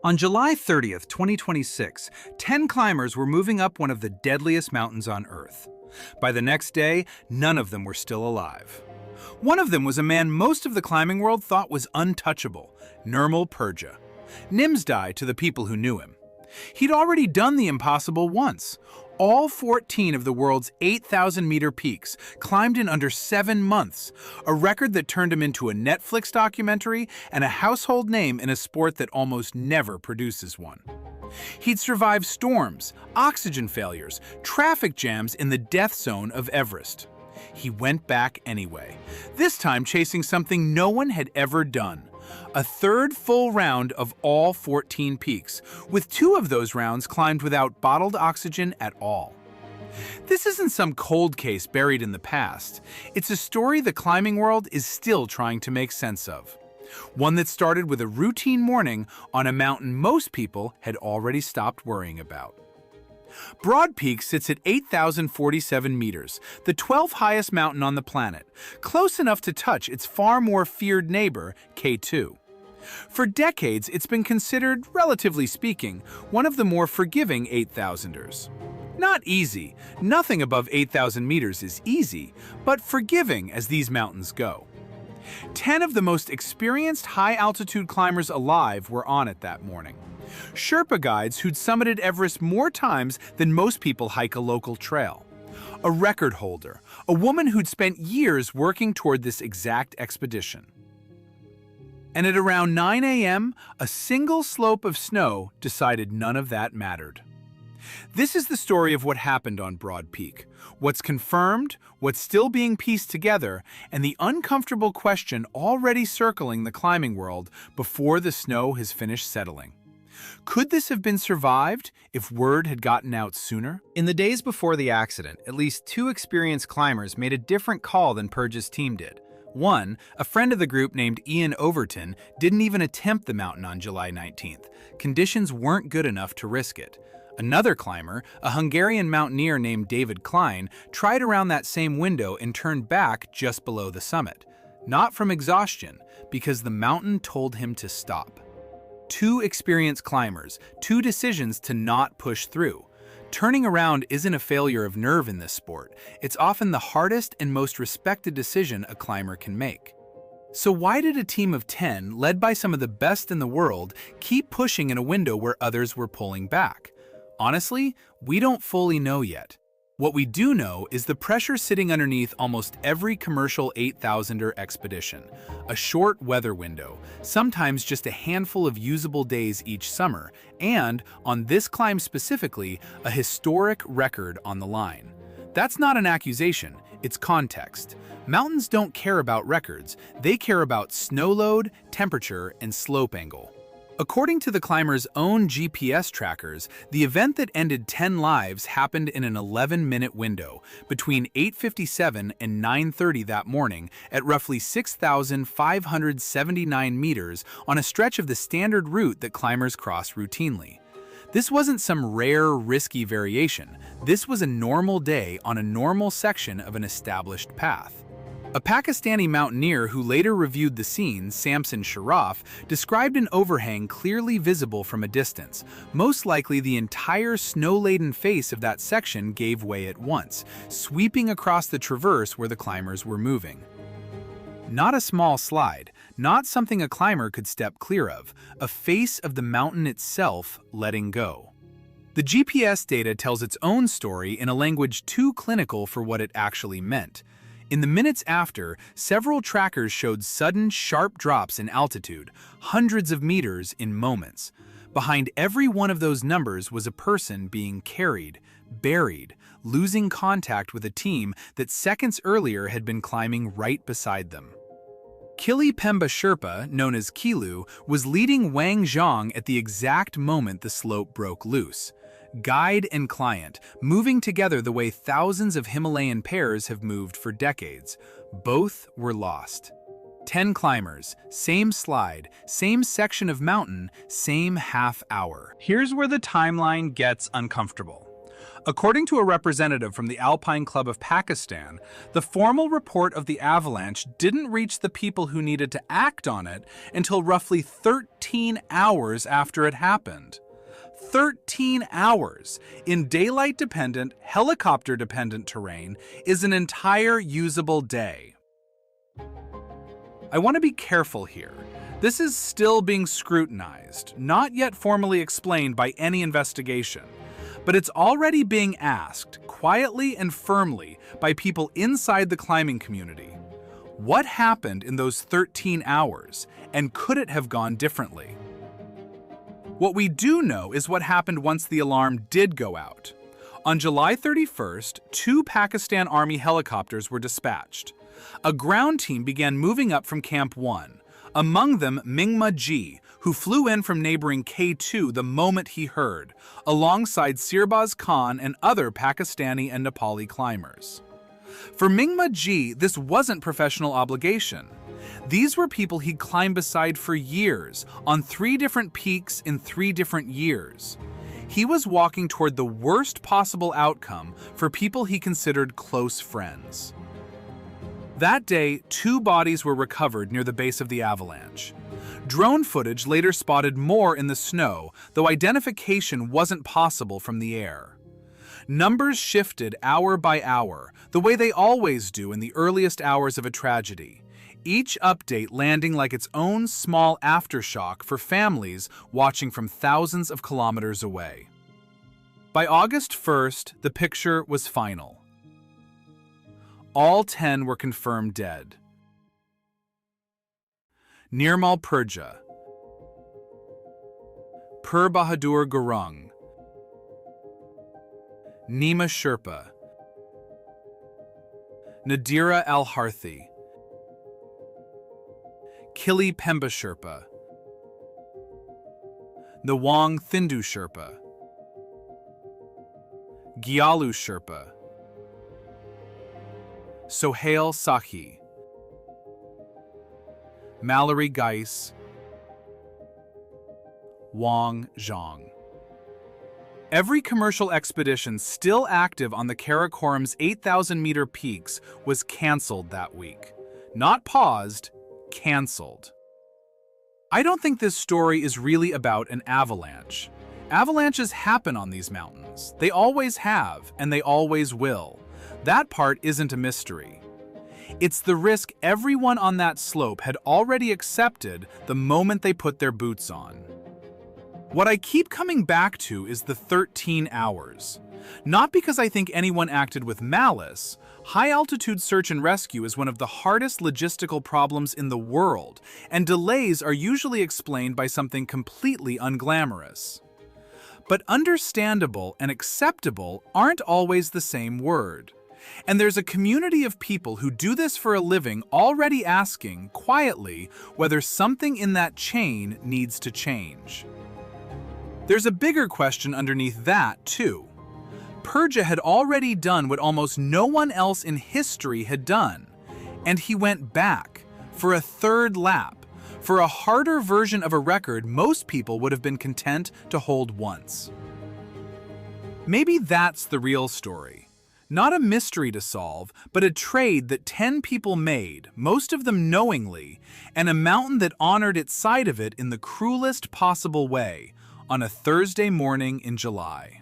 On July 30th, 2026, 10 climbers were moving up one of the deadliest mountains on Earth. By the next day, none of them were still alive. One of them was a man most of the climbing world thought was untouchable, Nirmal Purja. Nimsdai to the people who knew him. He'd already done the impossible once. All 14 of the world's 8,000-meter peaks climbed in under 7 months, a record that turned him into a Netflix documentary and a household name in a sport that almost never produces one. He'd survived storms, oxygen failures, traffic jams in the death zone of Everest. He went back anyway, this time chasing something no one had ever done. A third full round of all 14 peaks, with 2 of those rounds climbed without bottled oxygen at all. This isn't some cold case buried in the past. It's a story the climbing world is still trying to make sense of. One that started with a routine morning on a mountain most people had already stopped worrying about. Broad Peak sits at 8,047 meters, the 12th highest mountain on the planet, close enough to touch its far more feared neighbor, K2. For decades, it's been considered, relatively speaking, one of the more forgiving 8,000ers. Not easy. Nothing above 8,000 meters is easy, but forgiving as these mountains go. 10 of the most experienced high-altitude climbers alive were on it that morning. Sherpa guides who'd summited Everest more times than most people hike a local trail. A record holder, a woman who'd spent years working toward this exact expedition. And at around 9 a.m., a single slope of snow decided none of that mattered. This is the story of what happened on Broad Peak, what's confirmed, what's still being pieced together, and the uncomfortable question already circling the climbing world before the snow has finished settling. Could this have been survived if word had gotten out sooner? In the days before the accident, at least 2 experienced climbers made a different call than Purja's team did. One, a friend of the group named Ian Overton, didn't even attempt the mountain on July 19th. Conditions weren't good enough to risk it. Another climber, a Hungarian mountaineer named David Klein, tried around that same window and turned back just below the summit. Not from exhaustion, because the mountain told him to stop. 2 experienced climbers, 2 decisions to not push through. Turning around isn't a failure of nerve in this sport. It's often the hardest and most respected decision a climber can make. So why did a team of 10, led by some of the best in the world, keep pushing in a window where others were pulling back? Honestly, we don't fully know yet. What we do know is the pressure sitting underneath almost every commercial 8,000er expedition. A short weather window, sometimes just a handful of usable days each summer, and, on this climb specifically, a historic record on the line. That's not an accusation, it's context. Mountains don't care about records, they care about snow load, temperature, and slope angle. According to the climbers' own GPS trackers, the event that ended 10 lives happened in an 11-minute window between 8:57 and 9:30 that morning at roughly 6,579 meters on a stretch of the standard route that climbers cross routinely. This wasn't some rare, risky variation. This was a normal day on a normal section of an established path. A Pakistani mountaineer who later reviewed the scene, Samson Sharaf, described an overhang clearly visible from a distance. Most likely the entire snow-laden face of that section gave way at once, sweeping across the traverse where the climbers were moving. Not a small slide, not something a climber could step clear of, a face of the mountain itself letting go. The GPS data tells its own story in a language too clinical for what it actually meant. In the minutes after, several trackers showed sudden, sharp drops in altitude, hundreds of meters in moments. Behind every one of those numbers was a person being carried, buried, losing contact with a team that seconds earlier had been climbing right beside them. Kili Pemba Sherpa, known as Kilu, was leading Wang Zhang at the exact moment the slope broke loose. Guide and client, moving together the way thousands of Himalayan pairs have moved for decades. Both were lost. 10 climbers, same slide, same section of mountain, same half hour. Here's where the timeline gets uncomfortable. According to a representative from the Alpine Club of Pakistan, the formal report of the avalanche didn't reach the people who needed to act on it until roughly 13 hours after it happened. 13 hours in daylight-dependent, helicopter-dependent terrain is an entire usable day. I want to be careful here. This is still being scrutinized, not yet formally explained by any investigation. But it's already being asked, quietly and firmly, by people inside the climbing community. What happened in those 13 hours, and could it have gone differently? What we do know is what happened once the alarm did go out. On July 31st, 2 Pakistan Army helicopters were dispatched. A ground team began moving up from Camp 1, among them Nirmal Ji, who flew in from neighboring K2 the moment he heard, alongside Sirbaz Khan and other Pakistani and Nepali climbers. For Nirmal Ji, this wasn't professional obligation. These were people he'd climbed beside for years, on 3 different peaks in 3 different years. He was walking toward the worst possible outcome for people he considered close friends. That day, 2 bodies were recovered near the base of the avalanche. Drone footage later spotted more in the snow, though identification wasn't possible from the air. Numbers shifted hour by hour, the way they always do in the earliest hours of a tragedy, each update landing like its own small aftershock for families watching from thousands of kilometers away. By August 1st, the picture was final. All 10 were confirmed dead. Nirmal Purja, Pur Bahadur Gurung, Nima Sherpa, Nadira Al-Harthi, Kili Pemba Sherpa, Nawang Thindu Sherpa, Gyalu Sherpa, Sohail Sakhi, Mallory Geis, Wang Zhang. Every commercial expedition still active on the Karakoram's 8,000-meter peaks was canceled that week. Not paused, canceled. I don't think this story is really about an avalanche. Avalanches happen on these mountains. They always have, and they always will. That part isn't a mystery. It's the risk everyone on that slope had already accepted the moment they put their boots on. What I keep coming back to is the 13 hours. Not because I think anyone acted with malice. High-altitude search and rescue is one of the hardest logistical problems in the world, and delays are usually explained by something completely unglamorous. But understandable and acceptable aren't always the same word. And there's a community of people who do this for a living already asking, quietly, whether something in that chain needs to change. There's a bigger question underneath that, too. Purja had already done what almost no one else in history had done, and he went back for a 3rd lap, for a harder version of a record most people would have been content to hold once. Maybe that's the real story. Not a mystery to solve, but a trade that 10 people made, most of them knowingly, and a mountain that honored its side of it in the cruelest possible way, on a Thursday morning in July.